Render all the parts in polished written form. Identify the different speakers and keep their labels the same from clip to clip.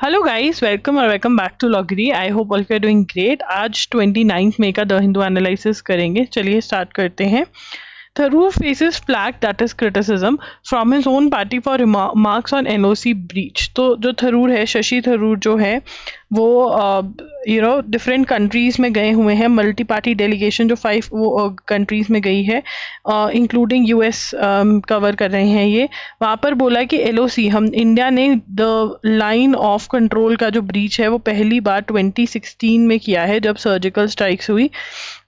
Speaker 1: Hello guys, welcome back to लॉगरी। I hope all you are doing great. आज 29 मई का the Hindu analysis करेंगे। चलिए स्टार्ट करते हैं। Tharoor faces flag that is criticism from his own party for remarks on NOC breach। तो जो थरूर है, शशि थरूर जो है वो डिफरेंट कंट्रीज में गए हुए हैं। मल्टी पार्टी डेलीगेशन जो 5 वो कंट्रीज में गई है, इंक्लूडिंग यूएस कवर कर रहे हैं ये। वहाँ पर बोला कि एलओसी हम इंडिया ने द लाइन ऑफ कंट्रोल का जो ब्रीच है वो पहली बार 2016 में किया है जब सर्जिकल स्ट्राइक्स हुई।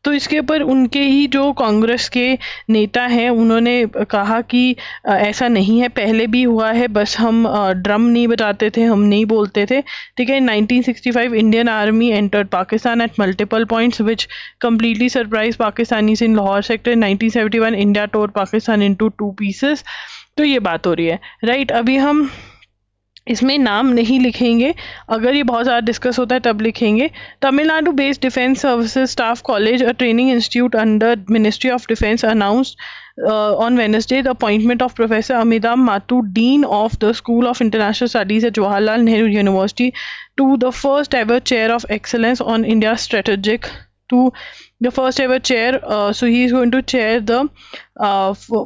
Speaker 1: तो इसके ऊपर उनके ही जो कांग्रेस के नेता हैं उन्होंने कहा कि ऐसा नहीं है, पहले भी हुआ है, बस हम ड्रम नहीं बजाते थे, हम नहीं बोलते थे। ठीक है। 1965 Indian army entered Pakistan at multiple points which completely surprised Pakistanis in Lahore sector। 1971 India tore Pakistan into 2 pieces। तो ये बात हो रही है, राइट। अभी हम इसमें नाम नहीं लिखेंगे, अगर ये बहुत ज़्यादा डिस्कस होता है तब लिखेंगे। Tamil Nadu based defence services staff college a training institute under ministry of defence announced on Wednesday the appointment of Professor Amidam Mathu, Dean of the School of International Studies at Jawaharlal Nehru University, to the first ever chair of excellence on India's strategic to the first ever chair. So he is going to chair the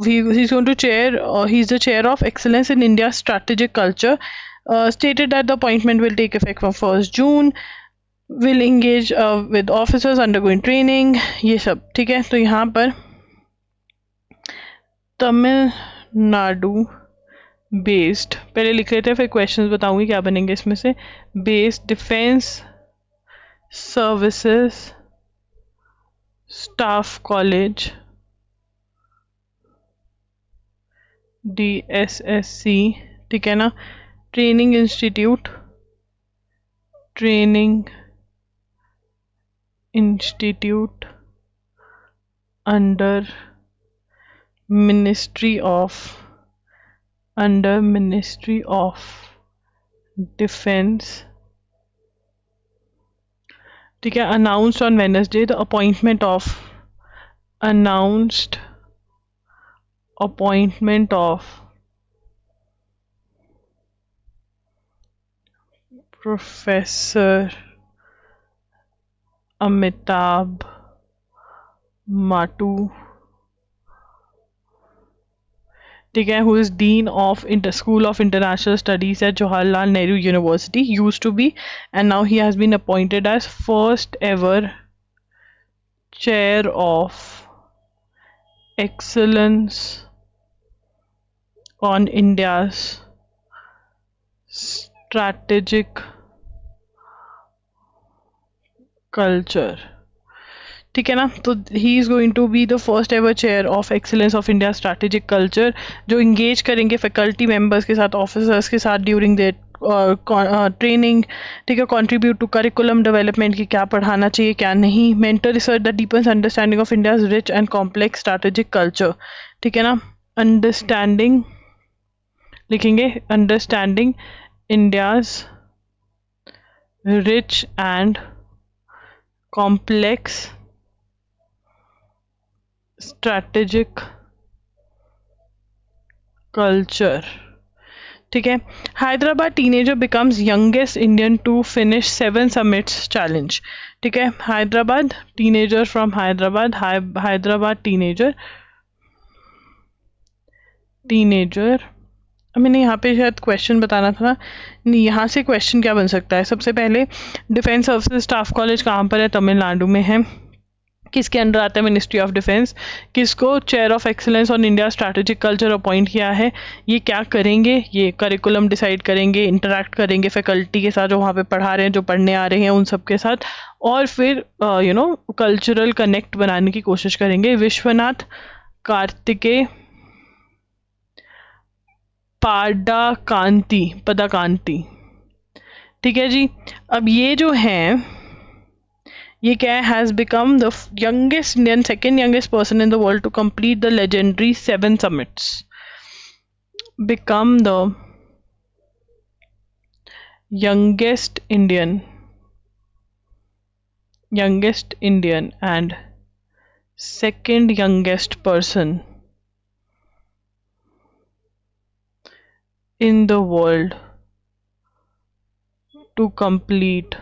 Speaker 1: he's going to chair he's the chair of excellence in India's strategic culture. Stated that the appointment will take effect from 1st June, will engage with officers undergoing training। ये सब ठीक है। तो यहाँ पर Tamil Nadu based पहले लिख लेते हैं, फिर क्वेश्चंस बताऊंगी क्या बनेंगे इसमें से। Based defence services staff college DSSC, ठीक है ना। Training institute under ministry of defence, ठीक है। Announced on Wednesday the announced appointment of Professor Amitabh Mattu, ठीक है, who is Dean of School of International Studies at Jawaharlal Nehru University, used to be, and now he has been appointed as first ever chair of excellence on India's strategic culture, ठीक है ना। तो he is going to be the first ever chair of excellence of India strategic culture, जो engage करेंगे faculty members के साथ, officers के साथ ड्यूरिंग द ट्रेनिंग, ठीक है। कंट्रीब्यूट टू करिकुलम डेवलपमेंट की क्या पढ़ाना चाहिए क्या नहीं। Mentor research the deepest understanding of India's rich and complex strategic culture, ठीक है ना। अंडरस्टैंडिंग लिखेंगे, understanding India's rich and complex strategic culture, ठीक है। Hyderabad teenager becomes youngest Indian to finish 7 summits challenge, ठीक है। Hyderabad teenager from Hyderabad teenager मैंने यहाँ पे शायद क्वेश्चन बताना था ना, नहीं, यहाँ से क्वेश्चन क्या बन सकता है। सबसे पहले डिफेंस सर्विसेज स्टाफ कॉलेज कहाँ पर है? तमिलनाडु में है। किसके अंडर आता है? Ministry of defence. किसको chair of excellence on India strategic culture appoint किया है? ये क्या करेंगे? ये करिकुलम डिसाइड करेंगे, इंटरेक्ट करेंगे फैकल्टी के साथ जो वहाँ पे पढ़ा रहे हैं, जो पढ़ने आ रहे हैं उन सब के साथ, और फिर कल्चरल कनेक्ट बनाने की कोशिश करेंगे। विश्वनाथ कार्तिकेय पदाकांति, ठीक है जी। अब ये जो है ये क्या है? Has become the youngest Indian, second youngest person in the world to complete the legendary 7 summits. Become the youngest Indian and second youngest person in the world to complete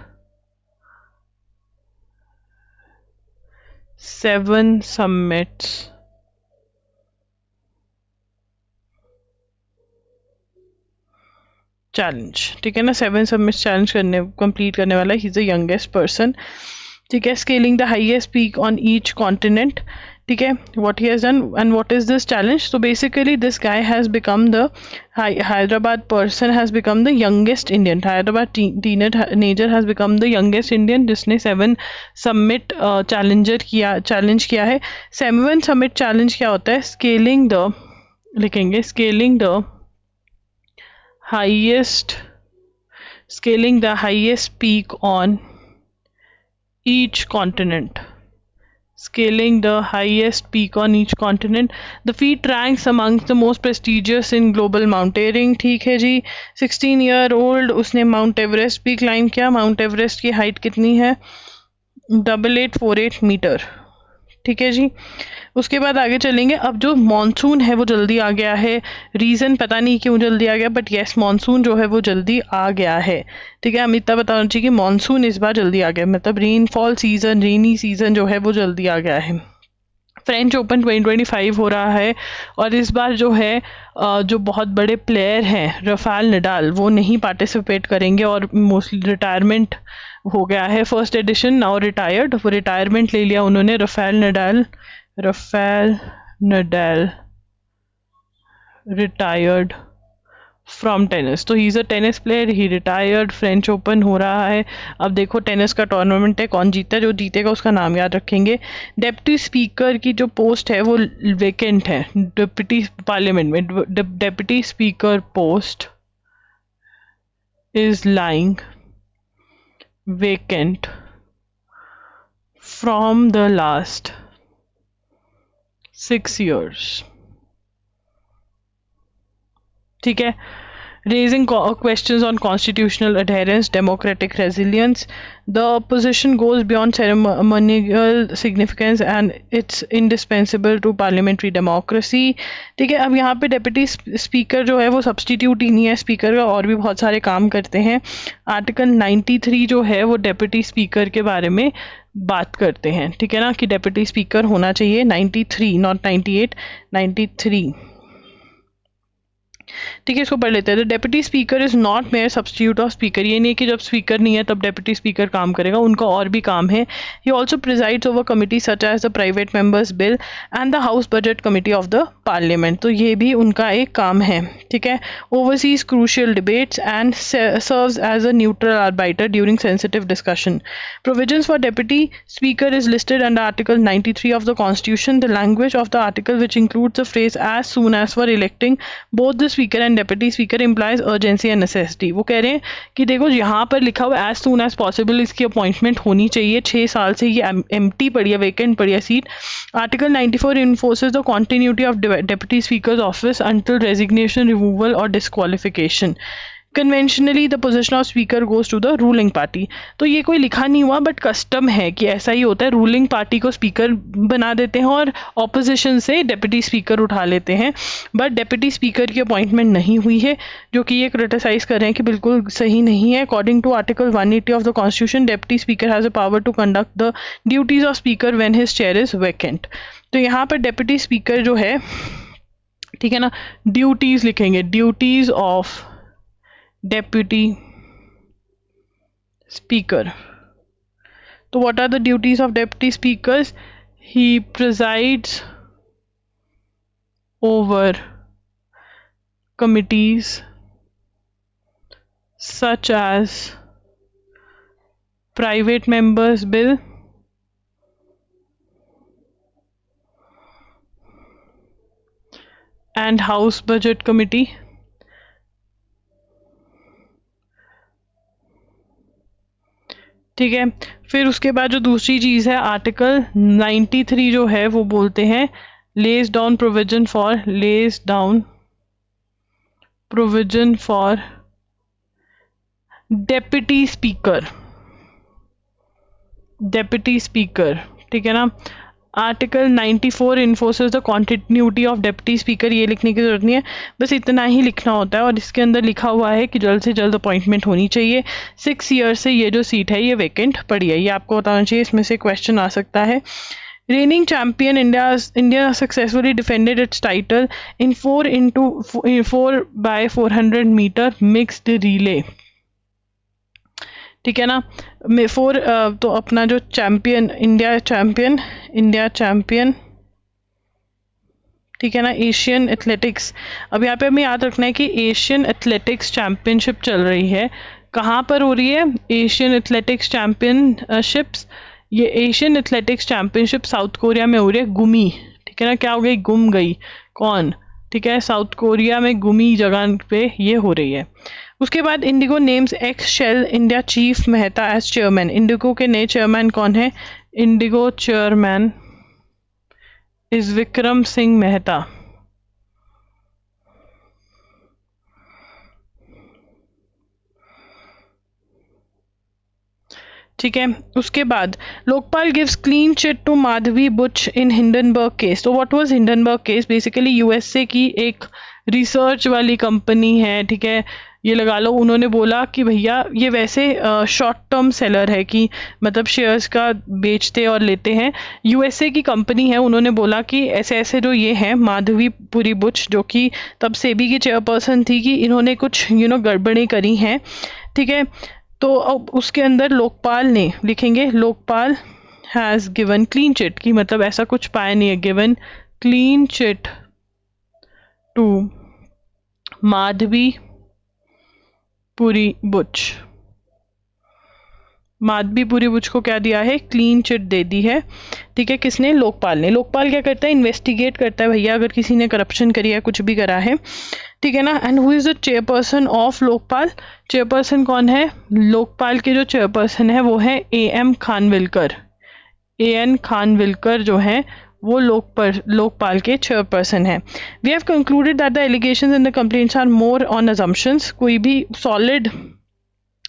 Speaker 1: 7 summits challenge, ठीक है ना, 7 submits challenge करने complete करने वाला, he is the youngest person, ठीक है। Scaling the highest peak on each continent, ठीक है, what he has done and what is this challenge. So basically this guy has become the Hyderabad person has become the youngest Indian, Hyderabad teenager has become the youngest Indian जिसने 7 submit challenge किया है। 7 submit challenge क्या होता है, scaling the, लिखेंगे scaling the highest scaling the highest peak on each continent, scaling the highest peak on each continent. The feat ranks amongst the most prestigious in global mountaineering, ठीक है जी। 16-year-old उसने mount Everest भी climb किया। Mount Everest की height कितनी है, 8848 metre, ठीक है जी। उसके बाद आगे चलेंगे। अब जो मॉनसून है वो जल्दी आ गया है, रीज़न पता नहीं क्यों जल्दी आ गया, बट येस मॉनसून जो है वो जल्दी आ गया है, ठीक है। हमें इतना बताना चाहिए कि मॉनसून इस बार जल्दी आ गया, मतलब रेनफॉल सीज़न, रेनी सीज़न जो है वो जल्दी आ गया है। फ्रेंच ओपन 2025 हो रहा है और इस बार जो है जो बहुत बड़े प्लेयर हैं राफेल नडाल वो नहीं पार्टिसिपेट करेंगे और मोस्टली रिटायरमेंट हो गया है। फर्स्ट एडिशन नाउ रिटायर्ड, वो रिटायरमेंट ले लिया उन्होंने। Rafael Nadal retired from tennis, तो he is a tennis player, he retired. French Open हो रहा है। अब देखो टेनिस का टूर्नामेंट है, कौन जीता है, जो जीतेगा उसका नाम याद रखेंगे। डेप्टी स्पीकर की जो पोस्ट है वो वेकेंट है डिप्टी पार्लियामेंट में। Deputy speaker post is lying vacant from the last 6 years, ठीक है। Raising questions on constitutional adherence, democratic resilience. The position goes beyond ceremonial significance and it's indispensable to parliamentary democracy. ठीक है। अब यहाँ पे deputy speaker जो है वो सब्सटीट्यूट ही नहीं है स्पीकर का, और भी बहुत सारे काम करते हैं। आर्टिकल 93 जो है वो डेप्यूटी स्पीकर के बारे में बात करते हैं, ठीक है ना, कि डेप्यूटी स्पीकर होना चाहिए। 93 नॉट 98, 93, ठीक है। इसको पढ़ लेते हैं। The deputy speaker is not mayor substitute of speaker, ये नहीं कि जब स्पीकर नहीं है तब डेप्यूटी स्पीकर काम करेगा, उनका और भी काम है। He also presides over committee such as the private members bill and the house budget committee of the parliament, तो ये भी उनका एक काम है, ठीक है। Oversees crucial debates and serves as a neutral arbiter during sensitive discussion. Provisions for deputy speaker is listed under Article 93 of the Constitution. The language of the article, which includes the phrase as soon as for electing both the speaker and deputy speaker, implies urgency and necessity. वो कह रहे हैं कि देखो यहाँ पर लिखा हुआ as soon as possible, इसकी अपॉइंटमेंट होनी चाहिए। 6 साल से ये एम्प्टी पड़ी है, वेकेंट पड़ी है seat. Article 94 enforces the continuity of deputy speaker's office until resignation, removal or disqualification. Conventionally the position of speaker goes to the ruling party, तो ये कोई लिखा नहीं हुआ बट कस्टम है कि ऐसा ही होता है। रूलिंग पार्टी को स्पीकर बना देते हैं और ऑपोजिशन से डेप्यूटी स्पीकर उठा लेते हैं, बट डेप्यूटी स्पीकर की अपॉइंटमेंट नहीं हुई है, जो कि ये क्रिटिसाइज कर रहे हैं कि बिल्कुल सही नहीं है। According to article 180 of the constitution, deputy speaker has a power to conduct the duties of speaker when his chair is vacant. तो यहाँ पर डेप्यूटी स्पीकर जो है, ठीक है ना, ड्यूटीज लिखेंगे, duties of deputy speaker. So what are the duties of deputy speakers? He presides over committees such as private members bill, and house budget committee, ठीक है। फिर उसके बाद जो दूसरी चीज़ है, आर्टिकल 93 जो है वो बोलते हैं lays down provision for deputy speaker, ठीक है ना। Article 94 enforces the continuity of deputy speaker, ये लिखने की जरूरत नहीं है, बस इतना ही लिखना होता है। और इसके अंदर लिखा हुआ है कि जल्द से जल्द अपॉइंटमेंट होनी चाहिए। 6 ईयर से ये जो सीट है ये वैकेंट पड़ी है, ये आपको बताना चाहिए, इसमें से क्वेश्चन आ सकता है। Reigning champion India successfully defended its title in 4x400 meter mixed relay। ठीक है ना, 4 तो अपना जो चैंपियन इंडिया चैंपियन ठीक है ना, एशियन एथलेटिक्स। अब यहाँ पे हमें याद रखना है कि एशियन एथलेटिक्स चैंपियनशिप चल रही है, कहाँ पर हो रही है? एशियन एथलेटिक्स चैंपियनशिप्स, ये Asian athletics championship south Korea में हो रही है, गुमी। ठीक है ना, क्या हो गई? गुम गई। कौन? ठीक है, साउथ कोरिया में गुमी जगह पे ये हो रही है। उसके बाद IndiGo names ex Shell India chief Mehta as chairman. IndiGo के नए चेयरमैन कौन है? IndiGo chairman is Vikram Singh Mehta. ठीक है, उसके बाद Lokpal gives clean chit to Madhabi Buch in Hindenburg case. तो what was Hindenburg case? Basically USA की एक रिसर्च वाली कंपनी है, ठीक है, ये लगा लो, उन्होंने बोला कि भैया ये वैसे शॉर्ट टर्म सेलर है, कि मतलब शेयर्स का बेचते और लेते हैं, यूएसए की कंपनी है। उन्होंने बोला कि ऐसे ऐसे जो ये हैं माधवी पुरी बुच, जो कि तब सेबी की चेयरपर्सन थी, कि इन्होंने कुछ गड़बड़ी करी हैं। ठीक है, तो अब उसके अंदर लोकपाल ने, लिखेंगे Lokpal has given clean chit, की मतलब ऐसा कुछ पाया नहीं है, given clean chit to Madhabi Puri Buch. Madhabi Puri Buch को क्या दिया है? क्लीन चिट दे दी है। ठीक है, किसने? लोकपाल ने। लोकपाल क्या करता है? इन्वेस्टिगेट करता है भैया, अगर किसी ने करप्शन करी है, कुछ भी करा है। ठीक है ना। And who is the chairperson of Lokpal? Chairperson कौन है? लोकपाल के जो चेयरपर्सन है वो है AM खानविलकर। AN खानविलकर जो है वो लोकपाल के चेयरपर्सन है। We have concluded that the allegations and the complaints are more on assumptions. कोई भी सॉलिड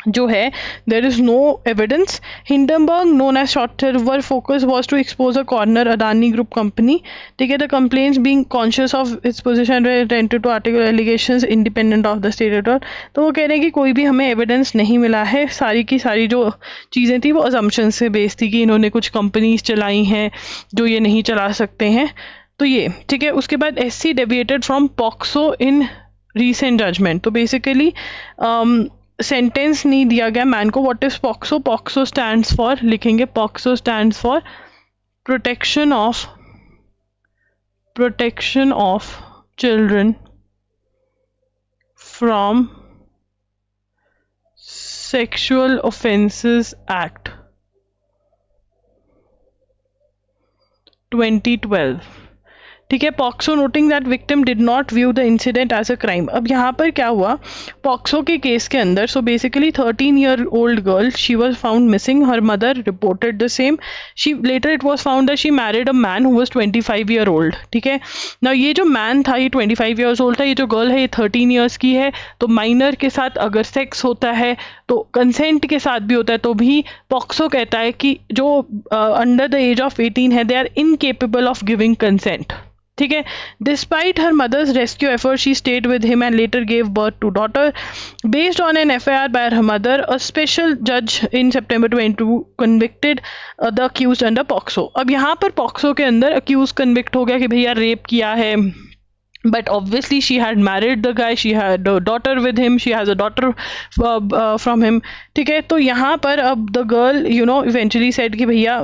Speaker 1: जो है, there is no evidence. Hindenburg known as short seller focus was to expose a corner Adani group company. ठीक है, the complaints being conscious of its position attended to article allegations independent of the state. तो वो कह रहे हैं कि कोई भी हमें एविडेंस नहीं मिला है, सारी की सारी जो चीज़ें थी वो अजम्पशन से बेस्ड थी, कि इन्होंने कुछ कंपनीज चलाई हैं जो ये नहीं चला सकते हैं। तो ये ठीक है। उसके बाद SC deviated from POCSO in recent judgement. तो बेसिकली सेंटेंस नहीं दिया गया मैन को। What is POCSO? POCSO stands for, लिखेंगे POCSO stands for protection of children from sexual offences act 2012। ठीक है, POCSO noting that victim did not view the incident as a crime. अब यहाँ पर क्या हुआ पॉक्सो के केस के अंदर? So basically 13-year-old girl, she was found missing, her mother reported the same, she later it was found that she married a man who was 25-year-old। ठीक है ना, ये जो मैन था ये 25 years old था, ये जो गर्ल है ये 13 years की है। तो माइनर के साथ अगर सेक्स होता है तो कंसेंट के साथ भी होता है, तो भी पॉक्सो कहता है कि जो अंडर द एज ऑफ 18 है, they are incapable of giving consent. ठीक है, despite her mother's rescue effort she stayed with him and later gave birth to daughter. Based on an FIR by her mother, a special जज in September 22 convicted the accused under POCSO. अब यहाँ पर POCSO के अंदर accused convict हो गया कि भैया रेप किया है, but obviously she had married the guy, she had a daughter with him, she has a daughter from him। ठीक है, तो यहाँ पर अब the girl eventually said कि भैया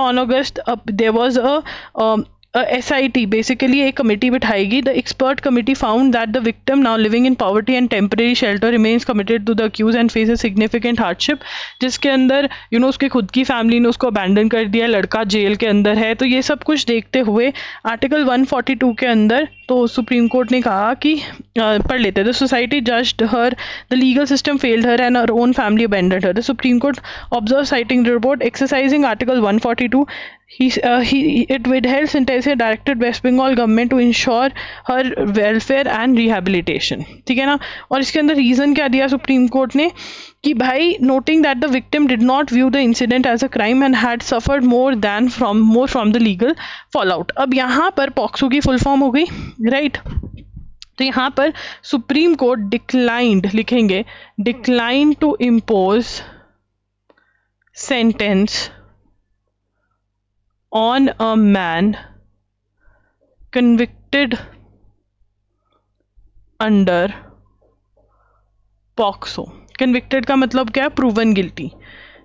Speaker 1: on August there was a SIT, basically एक कमेटी बिठाएगी। The expert committee found that the victim now living in poverty and temporary shelter remains committed to the accused and faces significant hardship. जिसके अंदर उसके खुद की family ने उसको abandon कर दिया, लड़का जेल के अंदर है। तो ये सब कुछ देखते हुए आर्टिकल 142 के अंदर तो सुप्रीम कोर्ट ने कहा कि पढ़ लेते, the society judged her, the legal system failed her and her own family abandoned her. The supreme court observe citing the report exercising article 142 it withheld sentence directed West Bengal government to ensure her welfare and rehabilitation। ठीक है ना। और इसके अंदर reason क्या दिया supreme court ने कि भाई noting that the victim did not view the incident as a crime and had suffered more from the legal fall out. अब यहाँ पर पॉक्सो की फुल फॉर्म हो गई, राइट। तो यहाँ पर सुप्रीम कोर्ट डिक्लाइंड लिखेंगे, decline to impose sentence on a man convicted under POCSO. Convicted का मतलब क्या है? प्रूवन गिल्टी,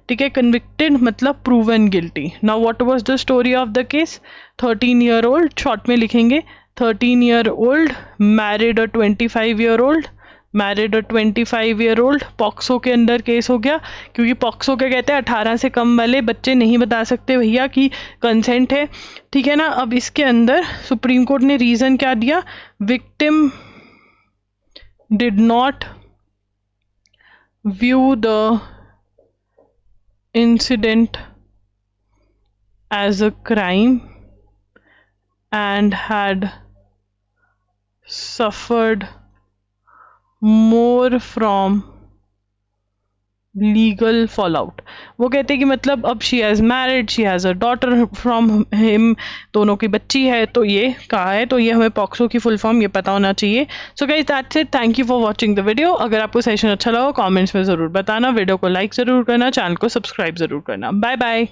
Speaker 1: ठीक है। कन्विक्टेड मतलब proven guilty. Now what was the story of the case? 13 year old, short में लिखेंगे 13 ईयर ओल्ड मैरिड अ 25 ईयर ओल्ड, मैरिड अ 25 year old. POCSO के अंदर केस हो गया, क्योंकि पॉक्सो क्या कहते हैं, 18 से कम वाले बच्चे नहीं बता सकते भैया कि कंसेंट है, ठीक है ना। अब इसके अंदर सुप्रीम कोर्ट ने रीजन क्या दिया? Victim did not view the incident as a crime and had suffered more from legal fall out. वो कहते हैं कि मतलब अब she has married, she has a daughter from him, दोनों की बच्ची है, तो ये कहा है, तो ये हमें पॉक्सो की फुल फॉर्म ये पता होना चाहिए। So guys that's it, thank you for watching the video. अगर आपको सेशन अच्छा लगा कमेंट्स में ज़रूर बताना, वीडियो को लाइक ज़रूर करना, चैनल को सब्सक्राइब ज़रूर करना। Bye bye.